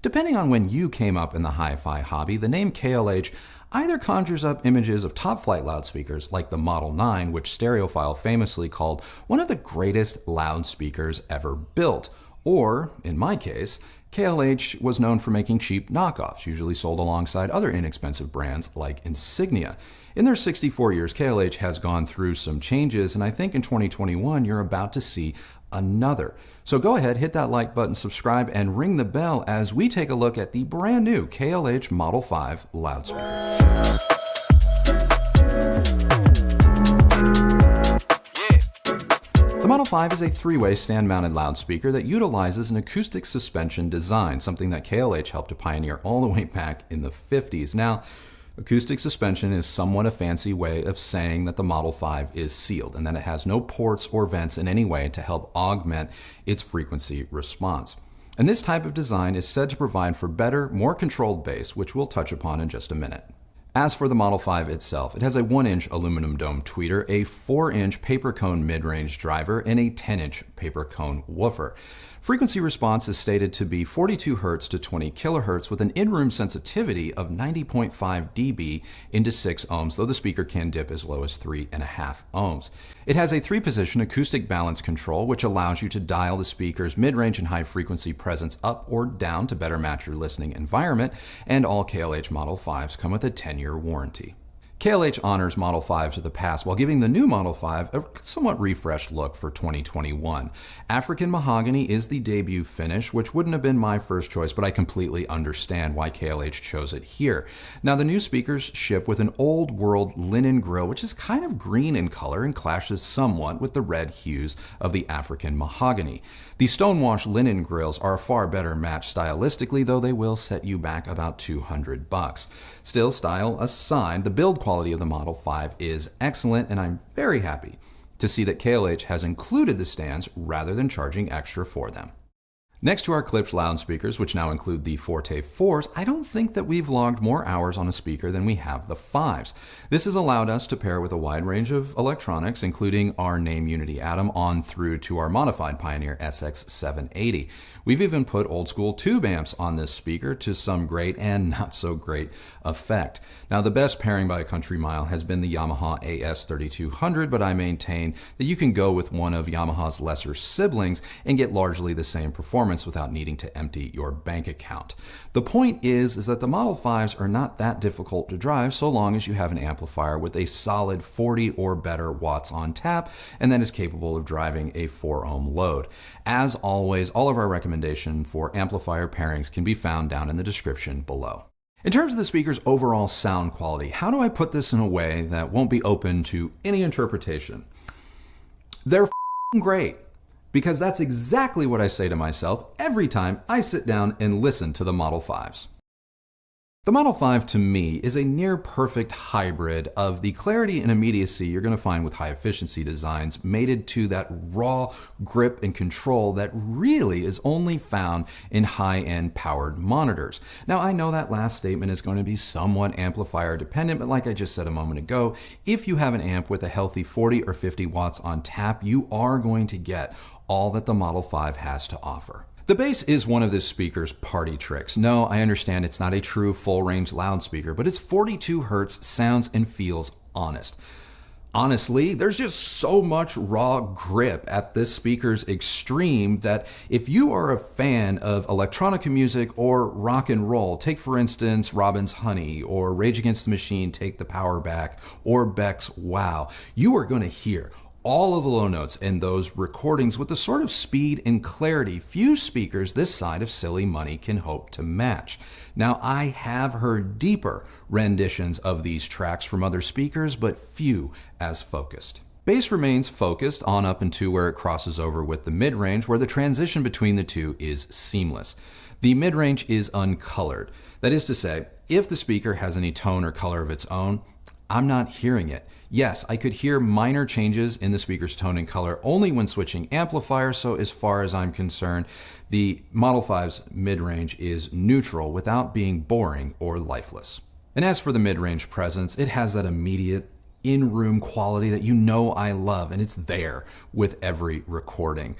Depending on when you came up in the hi-fi hobby, the name KLH either conjures up images of top-flight loudspeakers like the Model 9, which Stereophile famously called one of the greatest loudspeakers ever built, or, in my case, KLH was known for making cheap knockoffs, usually sold alongside other inexpensive brands like Insignia. In their 64 years, KLH has gone through some changes, and I think in 2021 you're about to see another. So go ahead, hit that like button, subscribe, and ring the bell as we take a look at the brand new KLH Model 5 loudspeaker. The Model 5 is a three-way stand-mounted loudspeaker that utilizes an acoustic suspension design, something that KLH helped to pioneer all the way back in the 50s. Now, acoustic suspension is somewhat a fancy way of saying that the Model 5 is sealed and that it has no ports or vents in any way to help augment its frequency response. And this type of design is said to provide for better, more controlled bass, which we'll touch upon in just a minute. As for the Model 5 itself, it has a 1-inch aluminum dome tweeter, a 4-inch paper cone mid-range driver, and a 10-inch paper cone woofer. Frequency response is stated to be 42 Hz to 20 kHz with an in-room sensitivity of 90.5 dB into 6 ohms, though the speaker can dip as low as 3.5 ohms. It has a 3-position acoustic balance control, which allows you to dial the speaker's mid-range and high-frequency presence up or down to better match your listening environment, and all KLH Model 5s come with a 10-year warranty. KLH honors Model 5s of the past while giving the new Model 5 a somewhat refreshed look for 2021. African mahogany is the debut finish, which wouldn't have been my first choice, but I completely understand why KLH chose it here. Now, the new speakers ship with an old world linen grille, which is kind of green in color and clashes somewhat with the red hues of the African mahogany. The stonewashed linen grills are a far better match stylistically, though they will set you back about $200. Still, style aside, the build quality of the Model 5 is excellent, and I'm very happy to see that KLH has included the stands rather than charging extra for them. Next to our Klipsch loudspeakers, which now include the Forte 4s, I don't think that we've logged more hours on a speaker than we have the 5s. This has allowed us to pair with a wide range of electronics, including our name Unity Atom on through to our modified Pioneer SX780. We've even put old school tube amps on this speaker to some great and not so great effect. Now, the best pairing by a country mile has been the Yamaha AS3200, but I maintain that you can go with one of Yamaha's lesser siblings and get largely the same performance without needing to empty your bank account. The point is that the Model 5s are not that difficult to drive so long as you have an amplifier with a solid 40 or better watts on tap and that is capable of driving a 4 ohm load. As always, all of our recommendation for amplifier pairings can be found down in the description below. In terms of the speaker's overall sound quality, how do I put this in a way that won't be open to any interpretation? They're f***ing great. Because that's exactly what I say to myself every time I sit down and listen to the Model 5s. The Model 5 to me is a near perfect hybrid of the clarity and immediacy you're going to find with high efficiency designs mated to that raw grip and control that really is only found in high-end powered monitors. Now, I know that last statement is going to be somewhat amplifier dependent, but like I just said a moment ago, if you have an amp with a healthy 40 or 50 watts on tap, you are going to get all that the Model 5 has to offer. The bass is one of this speaker's party tricks. No, I understand it's not a true full-range loudspeaker, but its 42 Hz sounds and feels honest. Honestly, there's just so much raw grip at this speaker's extreme that if you are a fan of electronica music or rock and roll, take for instance Robin's Honey or Rage Against the Machine, Take the Power Back, or Beck's Wow, you are going to hear all of the low notes in those recordings with the sort of speed and clarity few speakers this side of silly money can hope to match. Now, I have heard deeper renditions of these tracks from other speakers, but few as focused. Bass remains focused on up into where it crosses over with the mid-range, where the transition between the two is seamless. The mid-range is uncolored. That is to say, if the speaker has any tone or color of its own, I'm not hearing it. Yes, I could hear minor changes in the speaker's tone and color only when switching amplifier, so as far as I'm concerned, the Model 5's mid-range is neutral without being boring or lifeless. And as for the mid-range presence, it has that immediate in-room quality that you know I love, and it's there with every recording.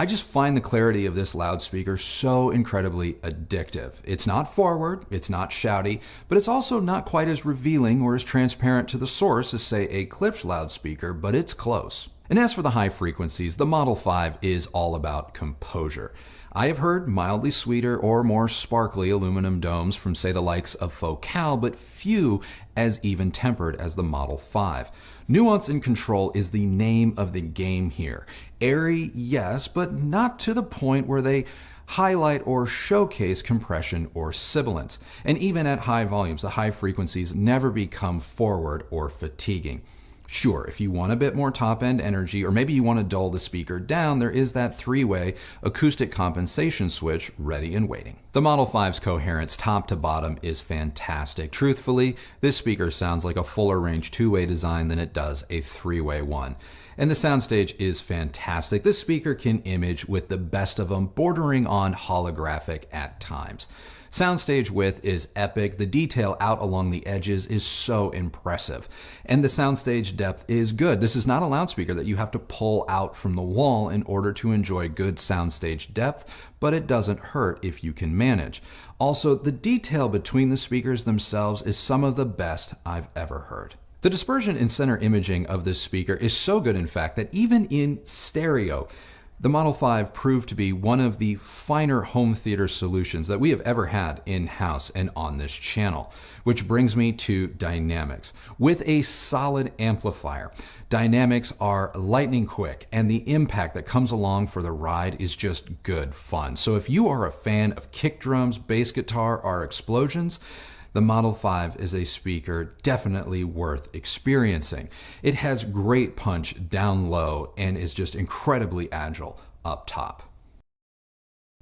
I just find the clarity of this loudspeaker so incredibly addictive. It's not forward, it's not shouty, but it's also not quite as revealing or as transparent to the source as, say, a Klipsch loudspeaker, but it's close. And as for the high frequencies, the Model 5 is all about composure. I have heard mildly sweeter or more sparkly aluminum domes from, say, the likes of Focal, but few as even tempered as the Model 5. Nuance and control is the name of the game here. Airy, yes, but not to the point where they highlight or showcase compression or sibilance. And even at high volumes, the high frequencies never become forward or fatiguing. Sure, if you want a bit more top-end energy, or maybe you want to dull the speaker down, there is that three-way acoustic compensation switch ready and waiting. The Model 5's coherence top to bottom is fantastic. Truthfully, this speaker sounds like a fuller range two-way design than it does a three-way one. And the soundstage is fantastic. This speaker can image with the best of them, bordering on holographic at times. Soundstage width is epic. The detail out along the edges is so impressive. And the soundstage depth is good. This is not a loudspeaker that you have to pull out from the wall in order to enjoy good soundstage depth, but it doesn't hurt if you can manage. Also, the detail between the speakers themselves is some of the best I've ever heard. The dispersion in center imaging of this speaker is so good, in fact, that even in stereo, the Model 5 proved to be one of the finer home theater solutions that we have ever had in-house and on this channel. Which brings me to dynamics. With a solid amplifier, dynamics are lightning quick, and the impact that comes along for the ride is just good fun. So if you are a fan of kick drums, bass guitar, or explosions, the Model 5 is a speaker definitely worth experiencing. It has great punch down low and is just incredibly agile up top.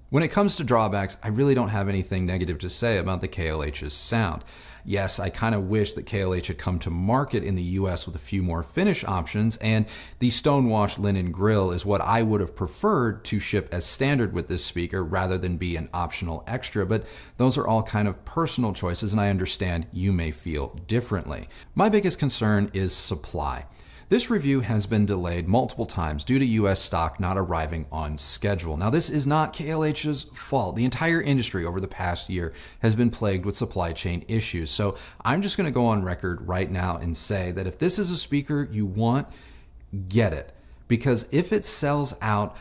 When it comes to drawbacks, I really don't have anything negative to say about the KLH's sound. Yes, I kind of wish that KLH had come to market in the US with a few more finish options, and the stonewashed linen grille is what I would have preferred to ship as standard with this speaker rather than be an optional extra, but those are all kind of personal choices, and I understand you may feel differently. My biggest concern is supply. This review has been delayed multiple times due to US stock not arriving on schedule. Now, this is not KLH's fault. The entire industry over the past year has been plagued with supply chain issues. So I'm just going to go on record right now and say that if this is a speaker you want, get it. Because if it sells out,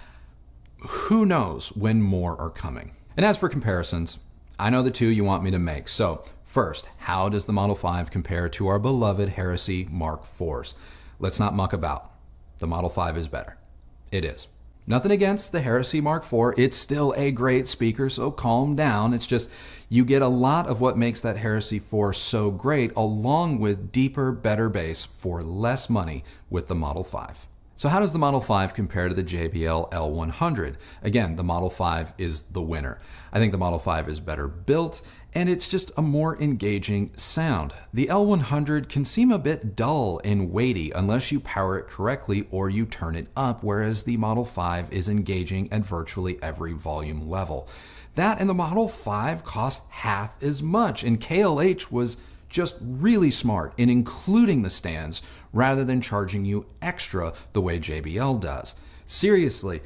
who knows when more are coming. And as for comparisons, I know the two you want me to make. So first, how does the Model 5 compare to our beloved Heresy Mark IVs? Let's not muck about. The Model 5 is better. It is. Nothing against the Heresy Mark IV. It's still a great speaker, so calm down. It's just you get a lot of what makes that Heresy 4 so great, along with deeper, better bass for less money with the Model 5. So how does the Model 5 compare to the JBL L100? Again, the Model 5 is the winner. I think the Model 5 is better built, and it's just a more engaging sound. The L100 can seem a bit dull and weighty unless you power it correctly or you turn it up, whereas the Model 5 is engaging at virtually every volume level. That and the Model 5 cost half as much, and KLH was just really smart in including the stands rather than charging you extra the way JBL does. Seriously,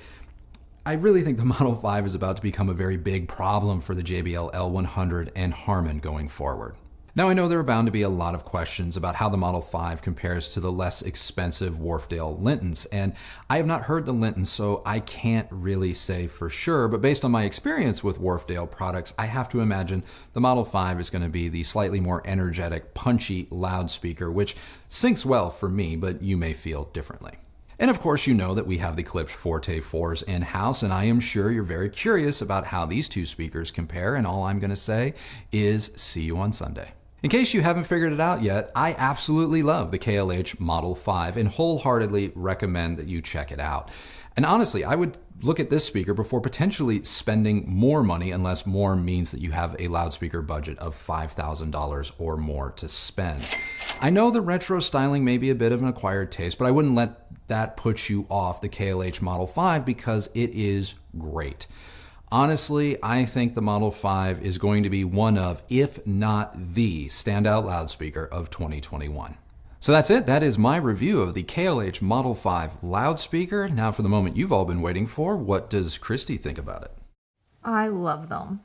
I really think the Model 5 is about to become a very big problem for the JBL L100 and Harman going forward. Now, I know there are bound to be a lot of questions about how the Model 5 compares to the less expensive Wharfedale Lintons, and I have not heard the Linton, so I can't really say for sure, but based on my experience with Wharfedale products, I have to imagine the Model 5 is going to be the slightly more energetic, punchy loudspeaker, which syncs well for me, but you may feel differently. And of course, you know that we have the Klipsch Forte 4s in-house, and I am sure you're very curious about how these two speakers compare, and all I'm going to say is see you on Sunday. In case you haven't figured it out yet, I absolutely love the KLH Model 5 and wholeheartedly recommend that you check it out. And honestly, I would look at this speaker before potentially spending more money, unless more means that you have a loudspeaker budget of $5,000 or more to spend. I know the retro styling may be a bit of an acquired taste, but I wouldn't let that put you off the KLH Model 5 because it is great. Honestly, I think the Model 5 is going to be one of, if not the standout loudspeaker of 2021. So that's it. That is my review of the KLH Model 5 loudspeaker. Now for the moment you've all been waiting for. What does Kristi think about it? I love them.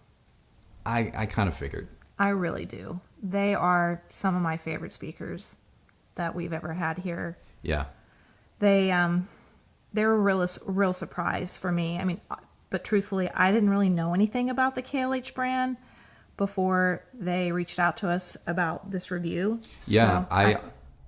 I kind of figured. I really do. They are some of my favorite speakers that we've ever had here. Yeah. They're a real surprise for me. I mean, but truthfully, I didn't really know anything about the KLH brand before they reached out to us about this review. Yeah, So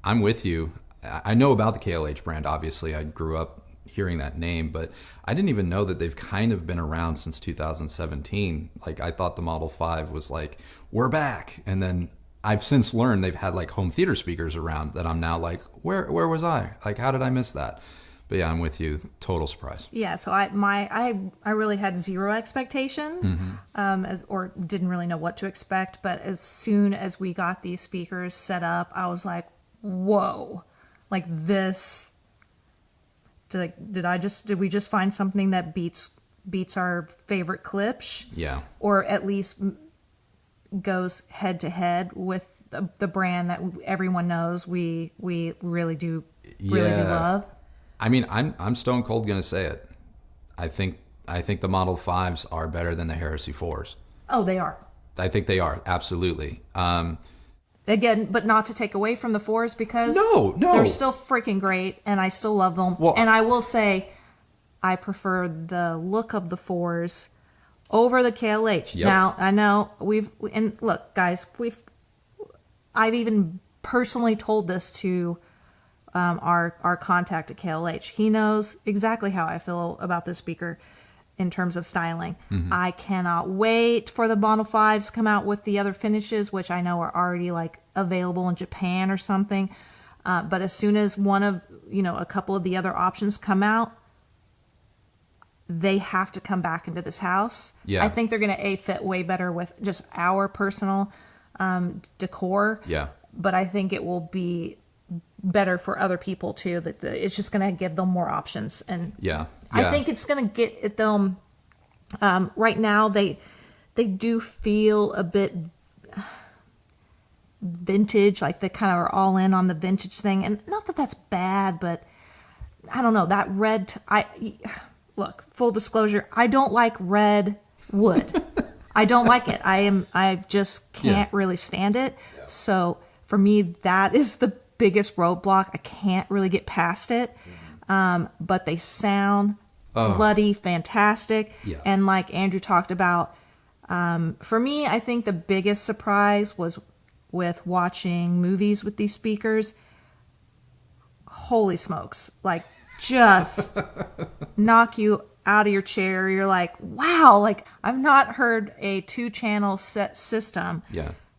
I'm with you. I know about the KLH brand, obviously. I grew up hearing that name, but I didn't even know that they've kind of been around since 2017. Like, I thought the Model 5 was like, we're back. And then I've since learned they've had like home theater speakers around that I'm now like, where was I? Like, how did I miss that? But yeah, I'm with you. Total surprise. yeah, so I really had zero expectations, or didn't really know what to expect. But as soon as we got these speakers set up, I was like, whoa, like this. Did we just find something that beats our favorite Klipsch? Yeah. Or at least goes head to head with the brand that everyone knows we really do love. I mean, I'm stone cold gonna say it. I think the Model 5s are better than the Heresy 4s. Oh, they are. I think they are, absolutely. Again, but not to take away from the 4s, because No. they're still freaking great, and I still love them. Well, and I will say, I prefer the look of the 4s over the KLH. Yep. Now, I know and look, guys, I've even personally told this to our contact at KLH. He knows exactly how I feel about this speaker in terms of styling. I cannot wait for the Model 5s to come out with the other finishes, which I know are already like available in Japan or something. But as soon as a couple of the other options come out, they have to come back into this house. Yeah. I think they're going to fit way better with just our personal decor. Yeah. But I think it will be better for other people too. That it's just going to give them more options. And Yeah. I think it's going to get them. Right now, they do feel a bit vintage, like they kind of are all in on the vintage thing. And not that that's bad, but I don't know, that red. Look, full disclosure, I don't like red wood. I don't like it. I just can't really stand it. Yeah. So for me, that is the biggest roadblock. I can't really get past it. But they sound bloody fantastic. Yeah. And like Andrew talked about, for me, I think the biggest surprise was with watching movies with these speakers. Holy smokes. Like, just knock you out of your chair. You're like, wow, like I've not heard a 2-channel set system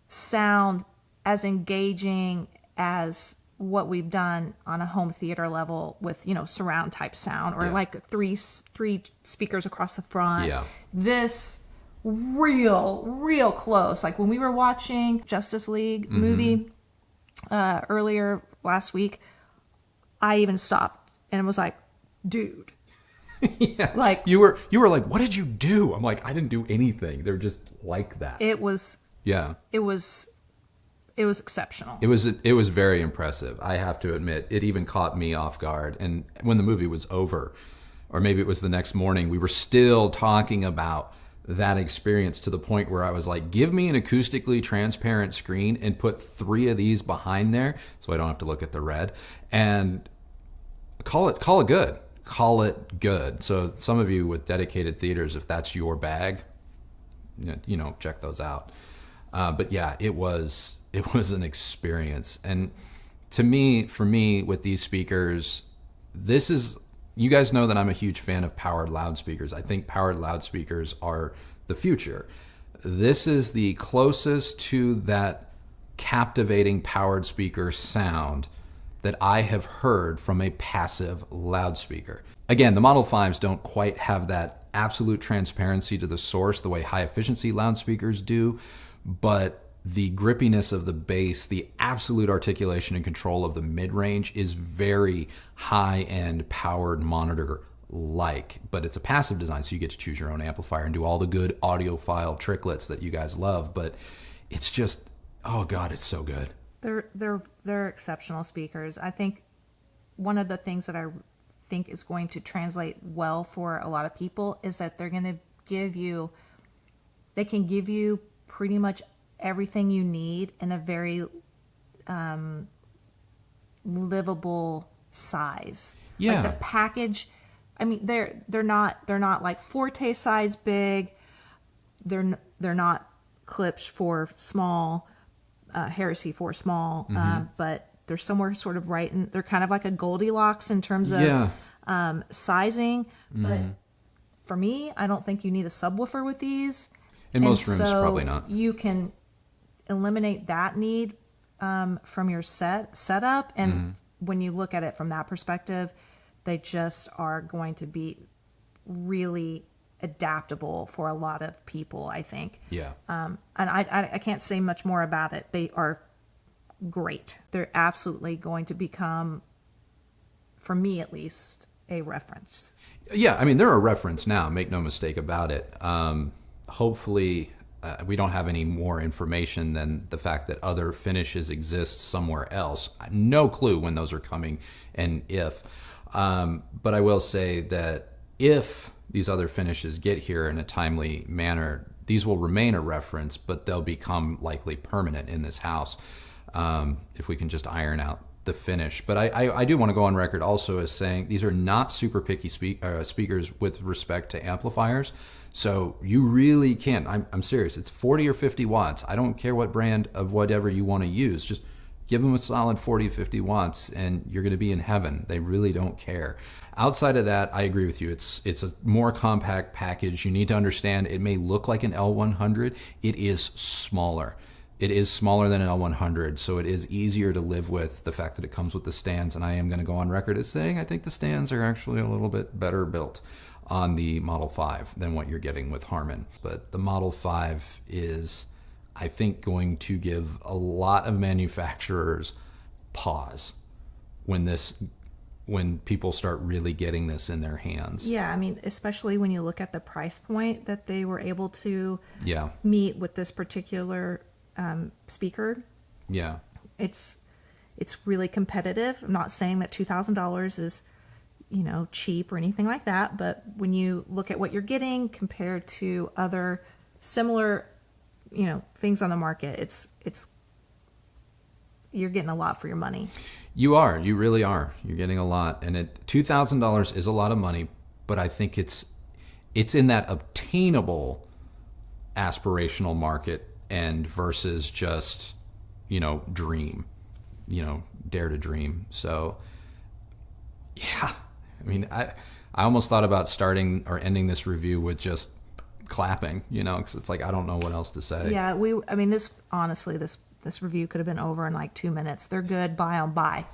sound as engaging as what we've done on a home theater level with, surround type sound, or like three speakers across the front. Yeah. This real close. Like when we were watching Justice League movie earlier last week, I even stopped and was like, dude. Yeah. Like you were like, what did you do? I'm like, I didn't do anything. They're just like that. It was exceptional. It was very impressive. I have to admit, it even caught me off guard. And when the movie was over, or maybe it was the next morning, we were still talking about that experience to the point where I was like, give me an acoustically transparent screen and put 3 of these behind there so I don't have to look at the red, and call it good. Call it good. So some of you with dedicated theaters, if that's your bag, check those out. But yeah, it was an experience. And for me, with these speakers, you guys know that I'm a huge fan of powered loudspeakers. I think powered loudspeakers are the future. This is the closest to that captivating powered speaker sound that I have heard from a passive loudspeaker. Again, the Model 5s don't quite have that absolute transparency to the source the way high efficiency loudspeakers do, but the grippiness of the bass, the absolute articulation and control of the mid-range is very high-end powered monitor-like, but it's a passive design, so you get to choose your own amplifier and do all the good audiophile tricklets that you guys love, but it's just, oh God, it's so good. They're exceptional speakers. I think one of the things that I think is going to translate well for a lot of people is that they're going to they can give you pretty much everything you need in a very livable size. Yeah. Like the package, I mean, they're not like Forte size big. They're not Klipsch for small, Heresy for small, but they're somewhere sort of right, and they're kind of like a Goldilocks in terms of sizing. But for me, I don't think you need a subwoofer with these. In most rooms, probably not. You can eliminate that need from your setup, and when you look at it from that perspective, they just are going to be really adaptable for a lot of people, I think. Yeah. And I can't say much more about it. They are great. They're absolutely going to become, for me at least, a reference. Yeah, I mean, they're a reference now, make no mistake about it. Hopefully, we don't have any more information than the fact that other finishes exist somewhere else. No clue when those are coming and if. But I will say that if these other finishes get here in a timely manner, these will remain a reference, but they'll become likely permanent in this house if we can just iron out the finish. But I do want to go on record also as saying these are not super picky speakers with respect to amplifiers. So you really can't. I'm serious. It's 40 or 50 watts. I don't care what brand of whatever you want to use. Just give them a solid 40, 50 watts and you're going to be in heaven. They really don't care. Outside of that, I agree with you. It's a more compact package. You need to understand it may look like an L100. It is smaller. It is smaller than an L100, so it is easier to live with the fact that it comes with the stands. And I am going to go on record as saying I think the stands are actually a little bit better built on the Model 5 than what you're getting with Harman. But the Model 5 is, I think, going to give a lot of manufacturers pause when people start really getting this in their hands. Yeah, I mean, especially when you look at the price point that they were able to meet with this particular speaker. Yeah. It's really competitive. I'm not saying that $2,000 is, cheap or anything like that, but when you look at what you're getting compared to other similar, things on the market, it's you're getting a lot for your money. You really are. You're getting a lot, and $2,000 is a lot of money, but I think it's in that obtainable aspirational market and versus just, dream, dare to dream. So, yeah, I mean, I almost thought about starting or ending this review with just clapping, because it's like I don't know what else to say. Yeah, this review could have been over in like 2 minutes. They're good. Buy on buy.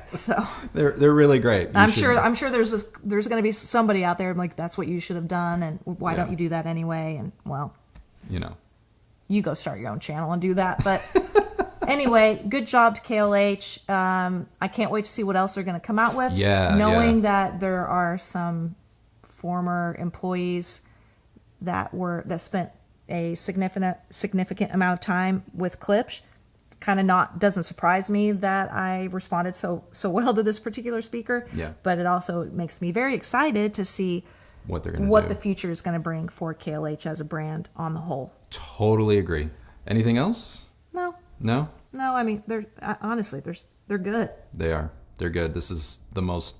So they're really great. I'm sure there's going to be somebody out there like that's what you should have done, and why don't you do that anyway? And you go start your own channel and do that. But anyway, good job to KLH. I can't wait to see what else they're going to come out with. Knowing that there are some former employees that spent a significant amount of time with Klipsch, doesn't surprise me that I responded so well to this particular speaker. Yeah. But it also makes me very excited to see what they're going to do. The future is going to bring for KLH as a brand on the whole. Totally agree. Anything else? No. I mean, they're good. They are. They're good. This is the most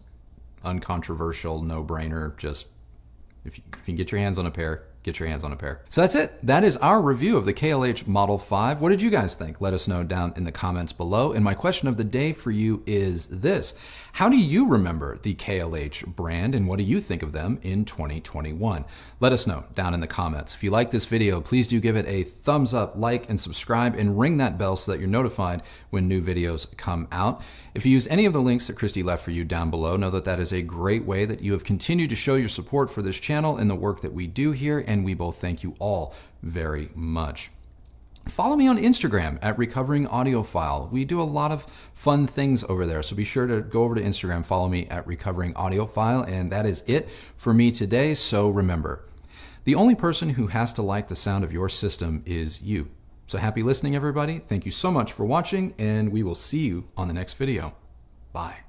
uncontroversial, no-brainer. Just if you can get your hands on a pair, get your hands on a pair. So that's it. That is our review of the KLH Model 5. What did you guys think? Let us know down in the comments below. And my question of the day for you is this: how do you remember the KLH brand and what do you think of them in 2021? Let us know down in the comments. If you like this video, please do give it a thumbs up, like, and subscribe, and ring that bell so that you're notified when new videos come out. If you use any of the links that Kristi left for you down below, know that that is a great way that you have continued to show your support for this channel and the work that we do here, and we both thank you all very much. Follow me on Instagram at Recovering Audiophile. We do a lot of fun things over there, so be sure to go over to Instagram, follow me at Recovering Audiophile, and that is it for me today. So remember, the only person who has to like the sound of your system is you. So happy listening, everybody. Thank you so much for watching, and we will see you on the next video. Bye.